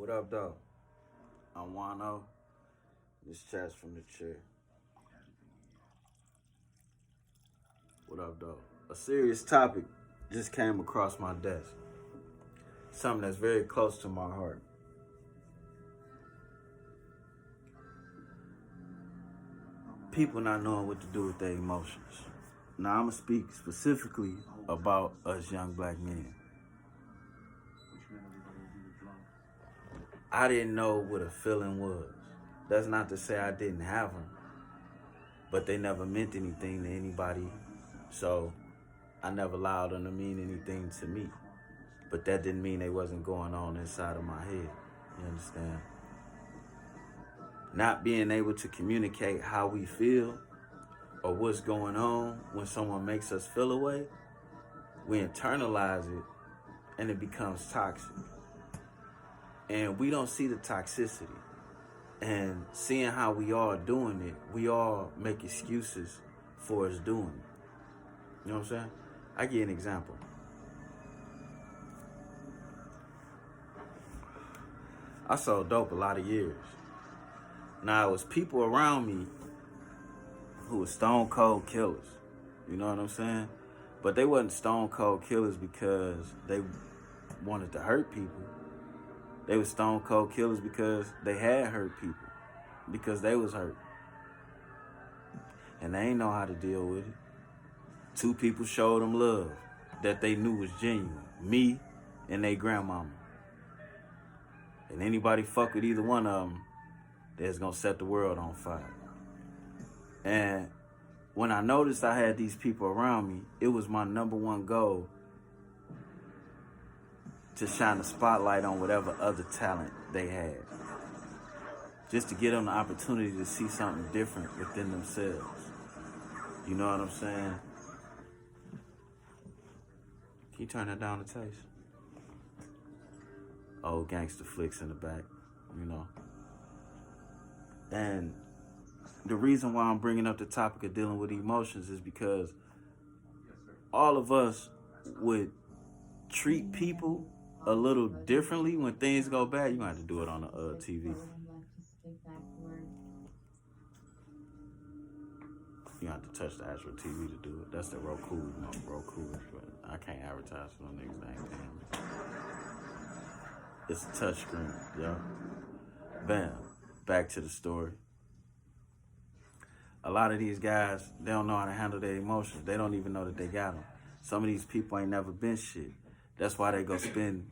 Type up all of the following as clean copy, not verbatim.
What up, though? I'm Juan-O. This chat's from the chair. What up, though? A serious topic just came across my desk. Something that's very close to my heart. People not knowing what to do with their emotions. Now, I'm going to speak specifically about us young black men. I didn't know what a feeling was. That's not to say I didn't have them, but they never meant anything to anybody, so I never allowed them to mean anything to me. But that didn't mean they wasn't going on inside of my head. You understand? Not being able to communicate how we feel or what's going on when someone makes us feel a way, we internalize it and it becomes toxic. And we don't see the toxicity. And seeing how we all doing it, we all make excuses for us doing it. You know what I'm saying? I give you an example. I sold dope a lot of years. Now, it was people around me who were stone cold killers. You know what I'm saying? But they wasn't stone cold killers because they wanted to hurt people. They were stone cold killers because they had hurt people, because they was hurt. And they ain't know how to deal with it. Two people showed them love that they knew was genuine. Me and their grandmama. And anybody fuck with either one of them, that's gonna set the world on fire. And when I noticed I had these people around me, it was my number one goal to shine the spotlight on whatever other talent they had. Just to give them the opportunity to see something different within themselves. You know what I'm saying? Can you turn that down a taste? Old gangster flicks in the back, you know. And the reason why I'm bringing up the topic of dealing with emotions is because all of us would treat people a little differently when things go bad. You're going to have to do it on the TV. You have to touch the actual TV to do it. That's the Roku, Roku. But I can't advertise for them niggas that ain't paying me. It's a touch screen, yo. Bam. Back to the story. A lot of these guys, they don't know how to handle their emotions. They don't even know that they got them. Some of these people ain't never been shit. That's why they go spend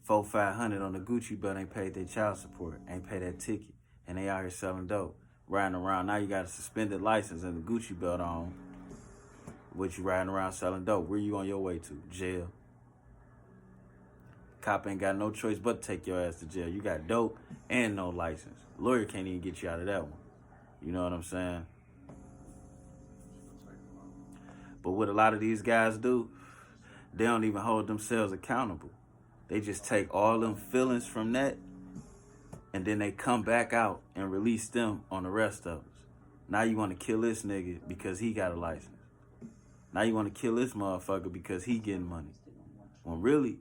$400-500 on the Gucci belt, ain't paid their child support, ain't paid that ticket, and they out here selling dope, riding around. Now you got a suspended license and a Gucci belt on, what you riding around selling dope. Where you on your way to? Jail. Cop ain't got no choice but to take your ass to jail. You got dope and no license. Lawyer can't even get you out of that one. You know what I'm saying? But what a lot of these guys do, they don't even hold themselves accountable. They just take all them feelings from that and then they come back out and release them on the rest of us. Now you want to kill this nigga because he got a license. Now you want to kill this motherfucker because he getting money. When really,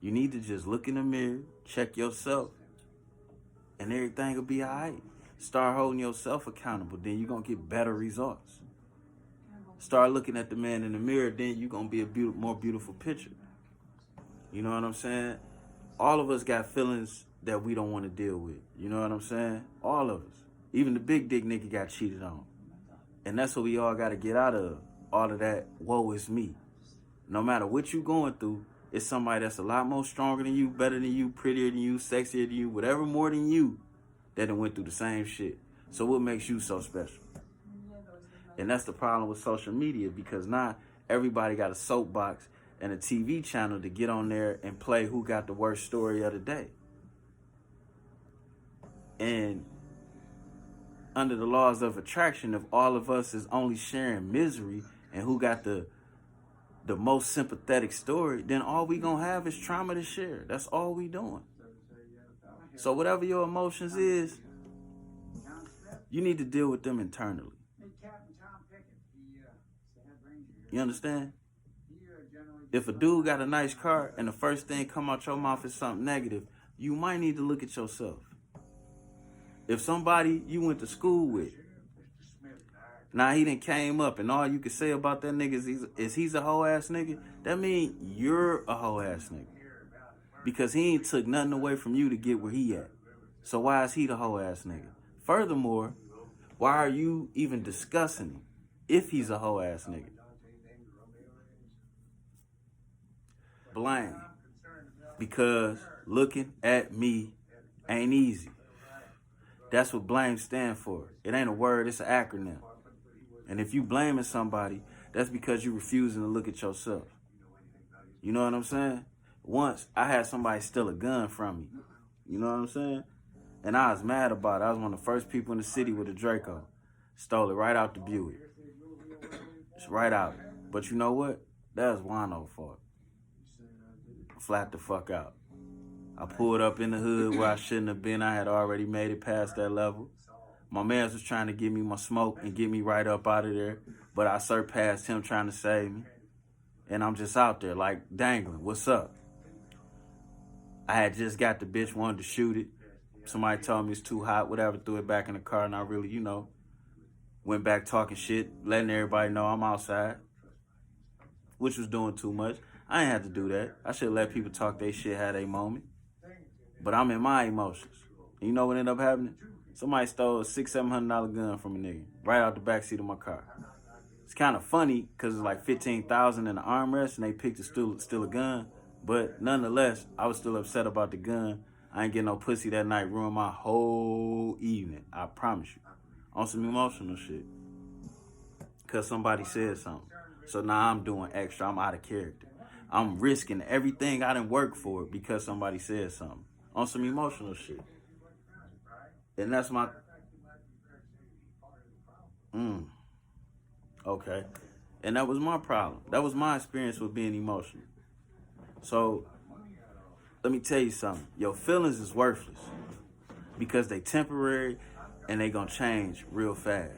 you need to just look in the mirror, check yourself, and everything will be all right. Start holding yourself accountable, then you're going to get better results. Start looking at the man in the mirror, then you're going to be a more beautiful picture. You know what I'm saying? All of us got feelings that we don't want to deal with. You know what I'm saying? All of us. Even the big dick nigga got cheated on. And that's what we all got to get out of. All of that, woe is me. No matter what you going through, it's somebody that's a lot more stronger than you, better than you, prettier than you, sexier than you, whatever more than you, that done went through the same shit. So what makes you so special? And that's the problem with social media, because now everybody got a soapbox and a TV channel to get on there and play who got the worst story of the day. And under the laws of attraction, if all of us is only sharing misery and who got the most sympathetic story, then all we gonna have is trauma to share. That's all we doing. So whatever your emotions is, you need to deal with them internally. You understand? If a dude got a nice car and the first thing come out your mouth is something negative, you might need to look at yourself. If somebody you went to school with, now he done came up and all you can say about that nigga is he's a hoe ass nigga, that mean you're a hoe ass nigga. Because he ain't took nothing away from you to get where he at. So why is he the hoe ass nigga? Furthermore, why are you even discussing him if he's a hoe ass nigga? Blame. Because looking at me ain't easy. That's what blame stand for. It ain't a word, it's an acronym. And if you blaming somebody, that's because you refusing to look at yourself. You know what I'm saying? Once I had somebody steal a gun from me. You know what I'm saying? And I was mad about it. I was one of the first people in the city with a Draco. Stole it right out the Buick. It's right out. But you know what? That was Juan-O fault. Flat the fuck out. I pulled up in the hood where I shouldn't have been. I had already made it past that level. My man was trying to give me my smoke and get me right up out of there. But I surpassed him trying to save me. And I'm just out there like dangling. What's up? I had just got the bitch, wanted to shoot it. Somebody told me it's too hot, whatever, threw it back in the car. And I really, went back talking shit, letting everybody know I'm outside, which was doing too much. I ain't had to do that. I should let people talk their shit, have their moment. But I'm in my emotions. And you know what ended up happening? Somebody stole a $600-700 gun from a nigga right out the backseat of my car. It's kind of funny because it's like $15,000 in the armrest and they picked to steal a gun. But nonetheless, I was still upset about the gun. I ain't getting no pussy that night, ruined my whole evening. I promise you. On some emotional shit. Because somebody said something. So now I'm doing extra. I'm out of character. I'm risking everything I done worked for because somebody said something. On some emotional shit. And that's my... Okay. And that was my problem. That was my experience with being emotional. So, let me tell you something. Your feelings is worthless. Because they temporary and they gonna change real fast.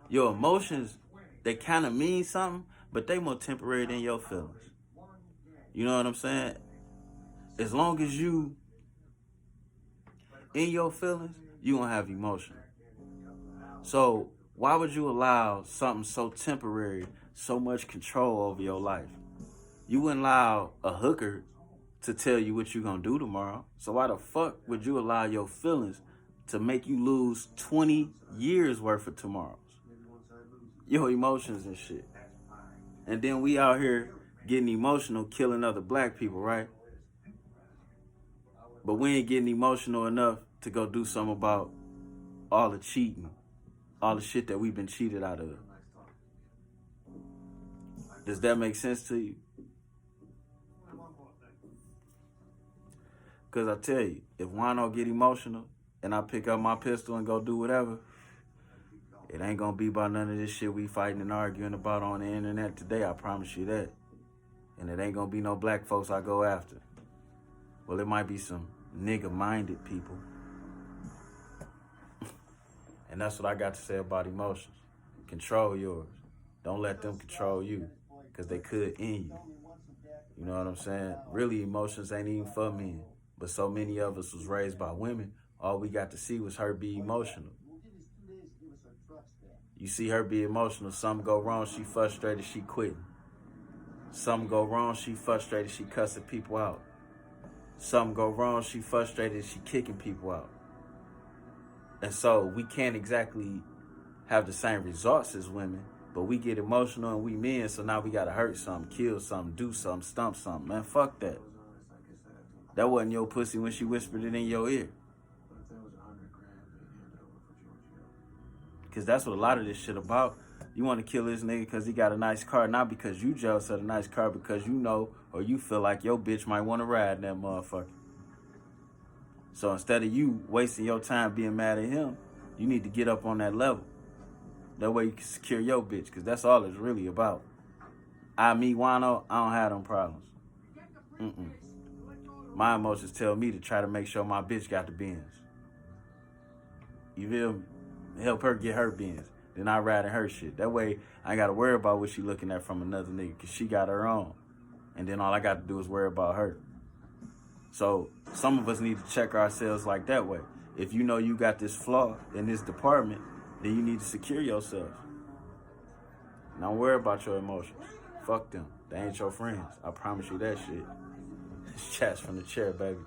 Your emotions, they kind of mean something, but they more temporary than your feelings. You know what I'm saying? As long as you in your feelings, you gonna have emotion. So why would you allow something so temporary, so much control over your life? You wouldn't allow a hooker to tell you what you're gonna do tomorrow. So why the fuck would you allow your feelings to make you lose 20 years worth of tomorrows? Your emotions and shit. And then we out here getting emotional, killing other black people, right? But we ain't getting emotional enough to go do something about all the cheating, all the shit that we've been cheated out of. Does that make sense to you? Because I tell you, if Juan-O get emotional and I pick up my pistol and go do whatever, it ain't going to be about none of this shit we fighting and arguing about on the internet today. I promise you that. And it ain't going to be no black folks I go after. Well, it might be some nigga-minded people. And that's what I got to say about emotions. Control yours. Don't let them control you. Because they could end you. You know what I'm saying? Really, emotions ain't even for men. But so many of us was raised by women. All we got to see was her be emotional. You see her be emotional. Something go wrong, she frustrated, she quitting. Something go wrong, she frustrated, she cussing people out. Something go wrong, she frustrated, she kicking people out. And so we can't exactly have the same results as women, but we get emotional and we men, so now we gotta hurt something, kill something, do something, stump something. Man, fuck that. That wasn't your pussy when she whispered it in your ear. Because that's what a lot of this shit about. You want to kill this nigga because he got a nice car, not because you jealous of a nice car, because you know or you feel like your bitch might want to ride in that motherfucker. So instead of you wasting your time being mad at him, you need to get up on that level. That way you can secure your bitch, because that's all it's really about. Me, Juan-O, I don't have them problems. My emotions tell me to try to make sure my bitch got the Benz. You feel me? Help her get her Benz. Then I ride in her shit. That way, I ain't got to worry about what she looking at from another nigga, because she got her own. And then all I got to do is worry about her. So some of us need to check ourselves like that way. If you know you got this flaw in this department, then you need to secure yourself. Don't worry about your emotions. Fuck them. They ain't your friends. I promise you that shit. It's chats from the chair, baby.